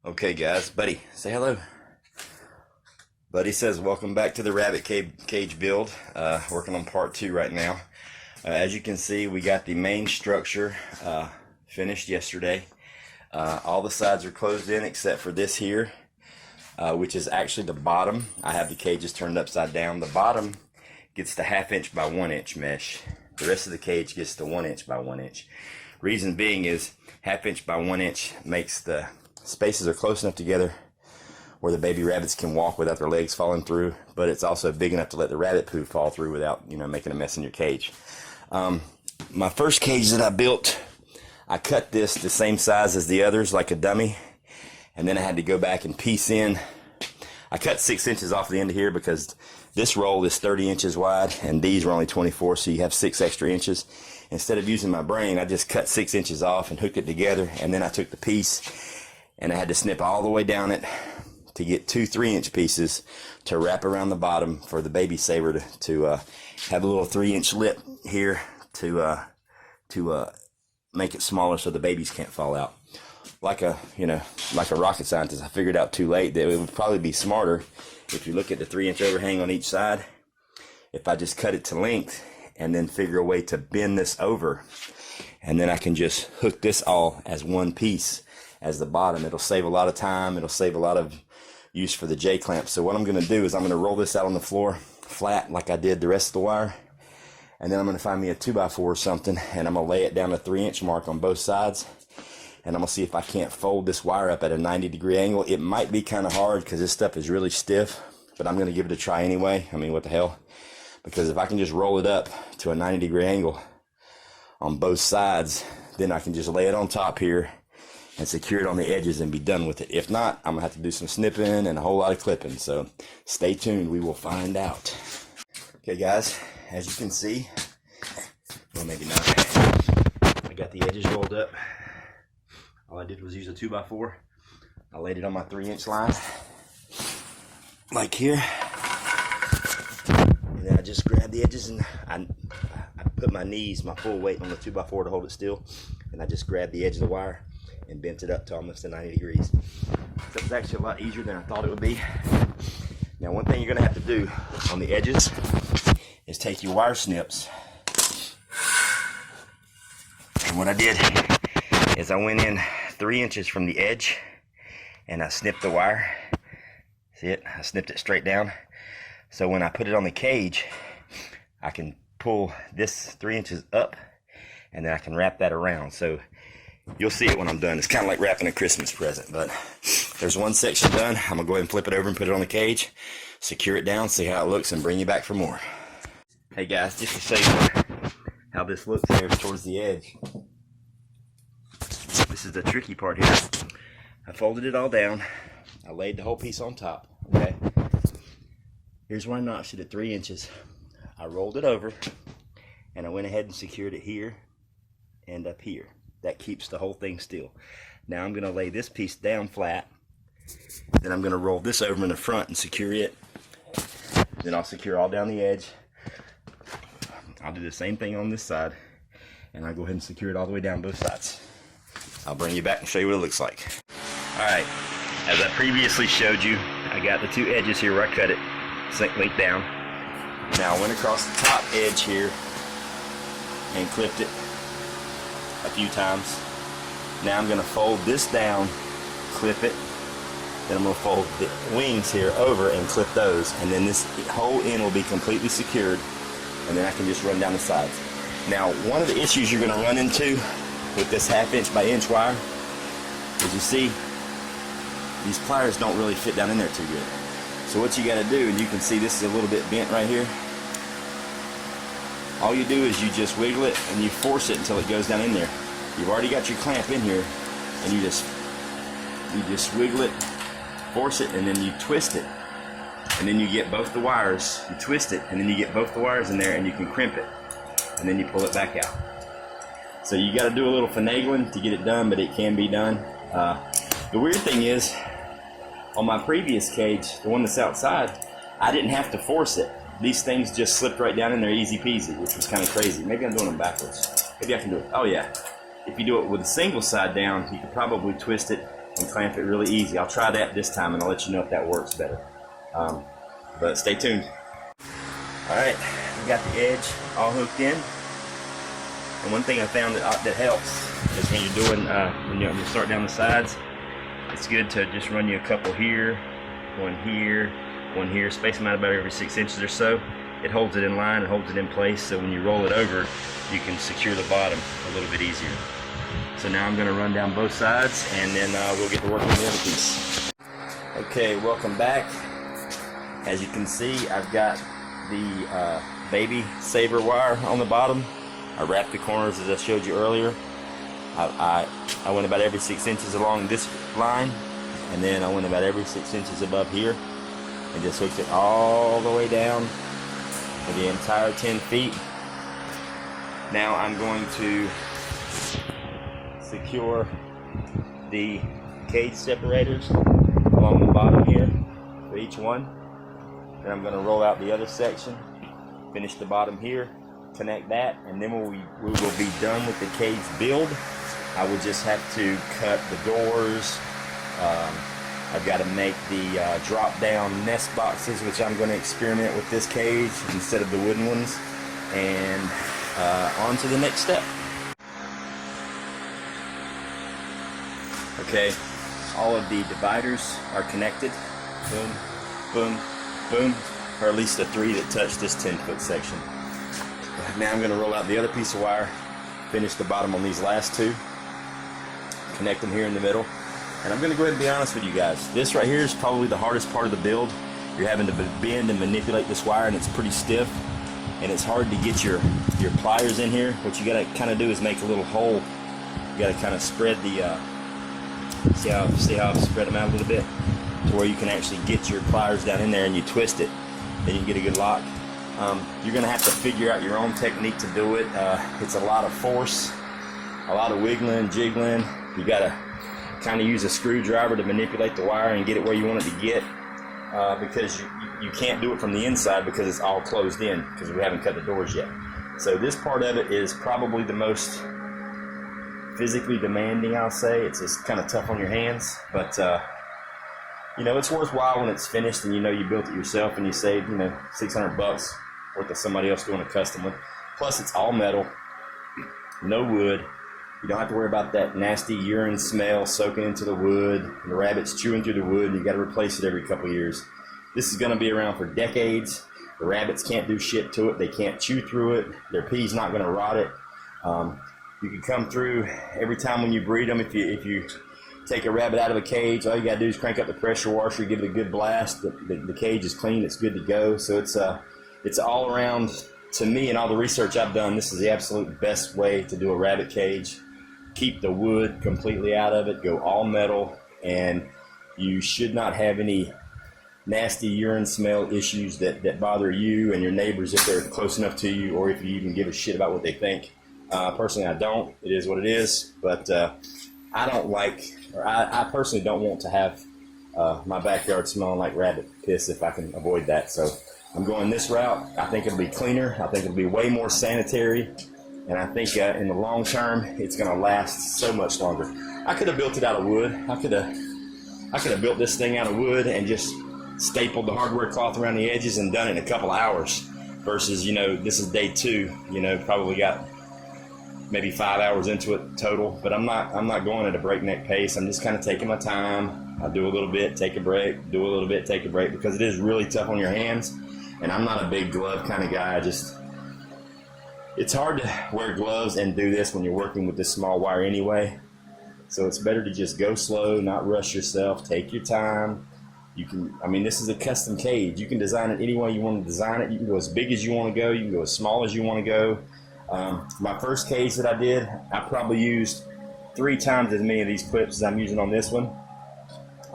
Okay, guys, Buddy, say hello. Buddy says, welcome back to the rabbit cage build. Working on part 2 right now. As you can see, we got the main structure finished yesterday. All the sides are closed in except for this here, which is actually the bottom. I have the cages turned upside down. The bottom gets the 1/2 inch by 1 inch mesh. The rest of the cage gets the 1 inch by 1 inch. Reason being is 1/2 inch by 1 inch makes the spaces are close enough together where the baby rabbits can walk without their legs falling through, but it's also big enough to let the rabbit poo fall through without, making a mess in your cage. My first cage that I built, I cut this the same size as the others, like a dummy, and then I had to go back and piece in. I cut 6 inches off the end of here because this roll is 30 inches wide and these were only 24, so you have 6 extra inches. Instead of using my brain, I just cut 6 inches off and hooked it together, and then I took the piece and I had to snip all the way down it to get 2 3-inch pieces to wrap around the bottom for the baby saver to have a little 3-inch lip here to make it smaller so the babies can't fall out. Like a rocket scientist, I figured out too late that it would probably be smarter if you look at the 3-inch overhang on each side, if I just cut it to length and then figure a way to bend this over, and then I can just hook this all as one piece as the bottom. It'll save a lot of time. It'll save a lot of use for the J-clamp. So what I'm going to do is I'm going to roll this out on the floor flat like I did the rest of the wire, and then I'm going to find me a 2x4 or something, and I'm going to lay it down a 3-inch mark on both sides, and I'm going to see if I can't fold this wire up at a 90-degree angle. It might be kind of hard because this stuff is really stiff, but I'm going to give it a try anyway. I mean, what the hell? Because if I can just roll it up to a 90-degree angle on both sides, then I can just lay it on top here and secure it on the edges and be done with it. If not, I'm gonna have to do some snipping and a whole lot of clipping, so stay tuned, we will find out. Okay guys, as you can see, well maybe not, I got the edges rolled up. All I did was use a 2x4. I laid it on my 3-inch line, like here, and then I just grabbed the edges and I put my knees, my full weight on the 2x4 to hold it still, and I just grabbed the edge of the wire and bent it up to almost a 90 degrees. So it's actually a lot easier than I thought it would be. Now one thing you're gonna have to do on the edges is take your wire snips. And what I did is I went in 3 inches from the edge and I snipped the wire. See it? I snipped it straight down. So when I put it on the cage, I can pull this 3 inches up and then I can wrap that around. So you'll see it when I'm done. It's kind of like wrapping a Christmas present, but there's one section done. I'm gonna go ahead and flip it over and put it on the cage, secure it down, see how it looks, and bring you back for more. Hey guys, just to show you how this looks there towards the edge. This is the tricky part here. I folded it all down. I laid the whole piece on top, okay? Here's where I notched it at 3 inches. I rolled it over, and I went ahead and secured it here and up here. That keeps the whole thing still. Now I'm going to lay this piece down flat. Then I'm going to roll this over in the front and secure it. Then I'll secure all down the edge. I'll do the same thing on this side. And I'll go ahead and secure it all the way down both sides. I'll bring you back and show you what it looks like. Alright, as I previously showed you, I got the 2 edges here where I cut it, link down. Now I went across the top edge here and clipped it a few times. Now I'm going to fold this down, clip it, then I'm going to fold the wings here over and clip those, and then this whole end will be completely secured, and then I can just run down the sides. Now one of the issues you're going to run into with this 1/2 inch by inch wire is, you see, these pliers don't really fit down in there too good. So what you got to do, and you can see this is a little bit bent right here, all you do is you just wiggle it and you force it until it goes down in there. You've already got your clamp in here, and you just wiggle it, force it, and then you twist it, and then you get both the wires. You twist it, and then you get both the wires in there, and you can crimp it, and then you pull it back out. So you got to do a little finagling to get it done, but it can be done. The weird thing is, on my previous cage, the one that's outside, I didn't have to force it. These things just slipped right down in there easy peasy, which was kind of crazy. Maybe I'm doing them backwards. Maybe I can do it. Oh yeah. If you do it with a single side down, you could probably twist it and clamp it really easy. I'll try that this time and I'll let you know if that works better. But stay tuned. Alright, we got the edge all hooked in. And one thing I found that helps is when you're doing, when you start down the sides, it's good to just run you a couple here, one here, space them out about every 6 inches or so. It holds it in line, it holds it in place, so when you roll it over, you can secure the bottom a little bit easier. So now I'm going to run down both sides, and then we'll get to work on the other piece. Okay, welcome back. As you can see, I've got the baby saver wire on the bottom. I wrapped the corners as I showed you earlier. I went about every 6 inches along this line, and then I went about every 6 inches above here, and just hooked it all the way down for the entire 10 feet. Now I'm going to secure the cage separators along the bottom here for each one. Then I'm going to roll out the other section, finish the bottom here, connect that, and then we will be done with the cage build. I will just have to cut the doors. I've got to make the drop-down nest boxes, which I'm going to experiment with this cage instead of the wooden ones, and on to the next step. Okay, all of the dividers are connected. Boom, boom, boom, or at least the 3 that touch this 10-foot section. Now I'm going to roll out the other piece of wire, finish the bottom on these last 2, connect them here in the middle, and I'm going to go ahead and be honest with you guys. This right here is probably the hardest part of the build. You're having to bend and manipulate this wire, and it's pretty stiff, and it's hard to get your pliers in here. What you got to kind of do is make a little hole. You got to kind of spread the see how I've spread them out a little bit to where you can actually get your pliers down in there, and you twist it, then you can get a good lock. You're going to have to figure out your own technique to do it. It's a lot of force, a lot of wiggling, jiggling. You got to kind of use a screwdriver to manipulate the wire and get it where you want it to get, because you can't do it from the inside because it's all closed in because we haven't cut the doors yet. So this part of it is probably the most physically demanding, I'll say. It's just kind of tough on your hands, but you know, it's worthwhile when it's finished and you know you built it yourself and you saved, you know, $600 worth of somebody else doing a custom one. Plus it's all metal, no wood. You don't have to worry about that nasty urine smell soaking into the wood and the rabbits chewing through the wood. You got to replace it every couple of years. This is going to be around for decades. The rabbits can't do shit to it. They can't chew through it. Their pee's not going to rot it. You can come through every time when you breed them. If you take a rabbit out of a cage, all you got to do is crank up the pressure washer, give it a good blast. The cage is clean. It's good to go. So it's all around. To me and all the research I've done, this is the absolute best way to do a rabbit cage. Keep the wood completely out of it, go all metal, and you should not have any nasty urine smell issues that bother you and your neighbors if they're close enough to you, or if you even give a shit about what they think. Personally, I don't. It is what it is, but I don't like, or I personally don't want to have my backyard smelling like rabbit piss if I can avoid that. So I'm going this route. I think it'll be cleaner. I think it'll be way more sanitary. And I think in the long term, it's going to last so much longer. I could have built it out of wood. I could have built this thing out of wood and just stapled the hardware cloth around the edges and done it in a couple of hours. Versus, you know, this is day 2. You know, probably got maybe 5 hours into it total. But I'm not going at a breakneck pace. I'm just kind of taking my time. I do a little bit, take a break. Do a little bit, take a break, because it is really tough on your hands. And I'm not a big glove kind of guy. It's hard to wear gloves and do this when you're working with this small wire anyway. So it's better to just go slow, not rush yourself, take your time. This is a custom cage. You can design it any way you want to design it. You can go as big as you want to go. You can go as small as you want to go. My first cage that I did, I probably used 3 times as many of these clips as I'm using on this one,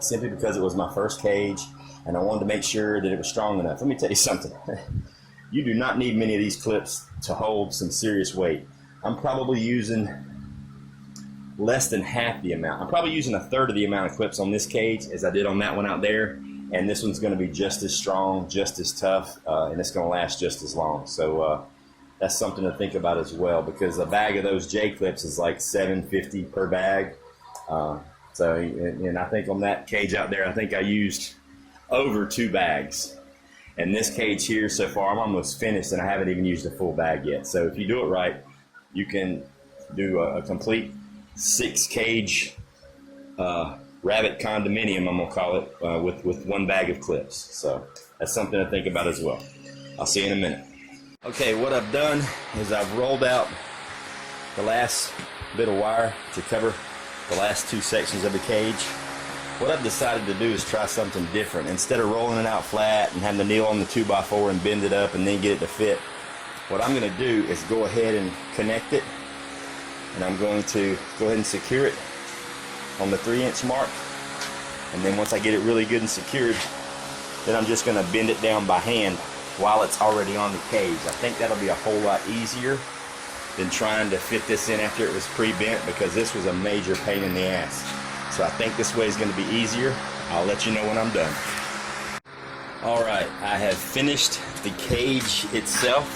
simply because it was my first cage and I wanted to make sure that it was strong enough. Let me tell you something. You do not need many of these clips to hold some serious weight. I'm probably using less than half the amount. I'm probably using 1/3 of the amount of clips on this cage as I did on that one out there. And this one's going to be just as strong, just as tough, and it's going to last just as long. So that's something to think about as well, because a bag of those J-clips is like $7.50 per bag. So, and I think on that cage out there, I think I used over 2 bags. And this cage here so far, I'm almost finished and I haven't even used a full bag yet. So if you do it right, you can do a complete 6 cage rabbit condominium, I'm gonna call it, with 1 bag of clips. So that's something to think about as well. I'll see you in a minute. Okay, what I've done is I've rolled out the last bit of wire to cover the last 2 sections of the cage. What I've decided to do is try something different. Instead of rolling it out flat and having to kneel on the 2x4 and bend it up and then get it to fit, what I'm going to do is go ahead and connect it, and I'm going to go ahead and secure it on the 3-inch mark. And then once I get it really good and secured, then I'm just going to bend it down by hand while it's already on the cage. I think that'll be a whole lot easier than trying to fit this in after it was pre-bent, because this was a major pain in the ass. So I think this way is going to be easier. I'll let you know when I'm done. Alright, I have finished the cage itself.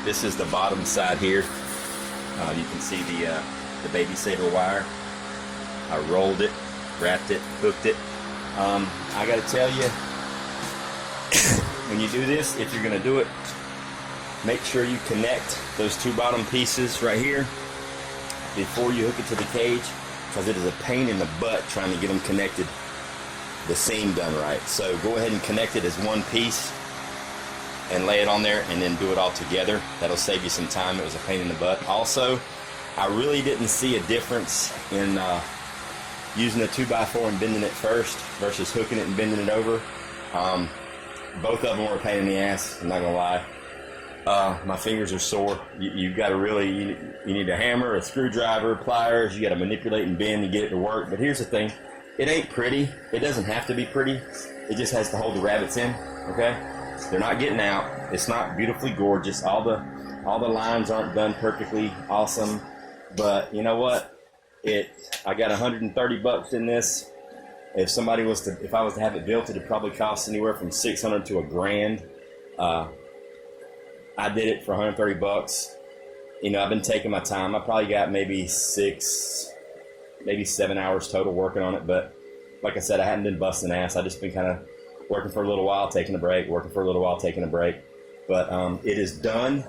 This is the bottom side here. You can see the Baby Saver wire. I rolled it, wrapped it, hooked it. I got to tell you, when you do this, if you're going to do it, make sure you connect those 2 bottom pieces right here before you hook it to the cage, because it is a pain in the butt trying to get them connected, the seam done right. So go ahead and connect it as 1 piece and lay it on there, and then do it all together. That'll save you some time. It was a pain in the butt. Also, I really didn't see a difference in using a 2x4 and bending it first versus hooking it and bending it over. Both of them were a pain in the ass, I'm not gonna lie. My fingers are sore. You've got to really, you need a hammer, a screwdriver, pliers. You got to manipulate and bend to get it to work. But here's the thing, it ain't pretty. It doesn't have to be pretty. It just has to hold the rabbits in. Okay, they're not getting out. It's not beautifully gorgeous. All the lines aren't done perfectly awesome. But you know what? I got $130 in this. If I was to have it built, it'd probably cost anywhere from $600 to $1,000. I did it for $130. You know, I've been taking my time. I probably got maybe 7 hours total working on it. But like I said, I hadn't been busting ass. I just been kind of working for a little while, taking a break, working for a little while, taking a break. But it is done.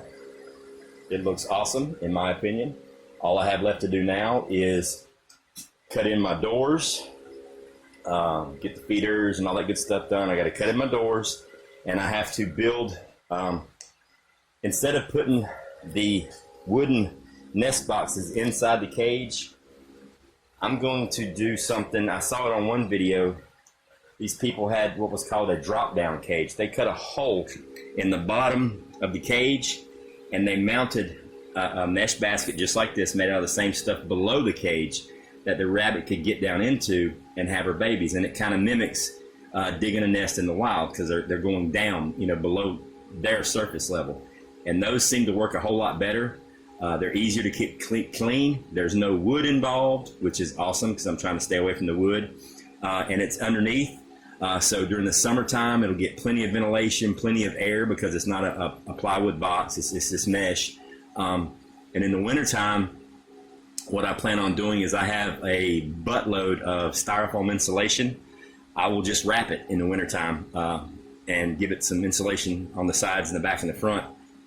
It looks awesome, in my opinion. All I have left to do now is cut in my doors, get the feeders and all that good stuff done. I got to cut in my doors, and I have to build, instead of putting the wooden nest boxes inside the cage, I'm going to do something. I saw it on one video. These people had what was called a drop-down cage. They cut a hole in the bottom of the cage, and they mounted a mesh basket just like this, made out of the same stuff below the cage that the rabbit could get down into and have her babies. And it kind of mimics digging a nest in the wild, because they're going down, you know, below their surface level. And those seem to work a whole lot better. They're easier to keep clean. There's no wood involved, which is awesome, because I'm trying to stay away from the wood. And it's underneath. So during the summertime, it'll get plenty of ventilation, plenty of air, because it's not a plywood box. It's this mesh. And in the wintertime, what I plan on doing is I have a buttload of styrofoam insulation. I will just wrap it in the wintertime and give it some insulation on the sides and the back and the front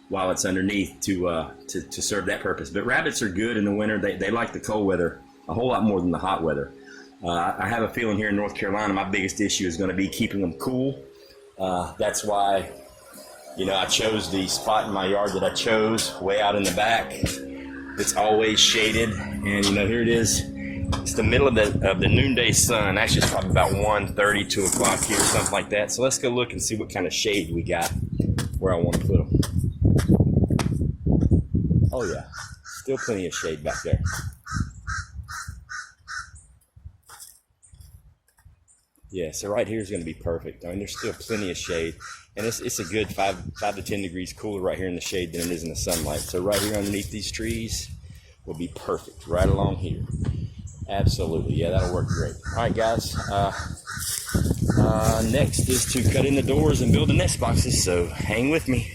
while it's underneath to serve that purpose. But rabbits are good in the winter. They like the cold weather a whole lot more than the hot weather. I have a feeling here in North Carolina, my biggest issue is going to be keeping them cool. That's why, you know, I chose the spot in my yard that I chose, way out in the back. It's always shaded, and you know, here it is. It's the middle of the noonday sun. Actually, it's probably about 1:30, 2 o'clock here, something like that. So let's go look and see what kind of shade we got where I want to put them. Oh yeah, still plenty of shade back there. Yeah, so right here is going to be perfect. I mean, there's still plenty of shade, and it's a good 5 to 10 degrees cooler right here in the shade than it is in the sunlight. So right here underneath these trees will be perfect, right along here. Absolutely, yeah, that'll work great. All right, guys, next is to cut in the doors and build the nest boxes, so hang with me.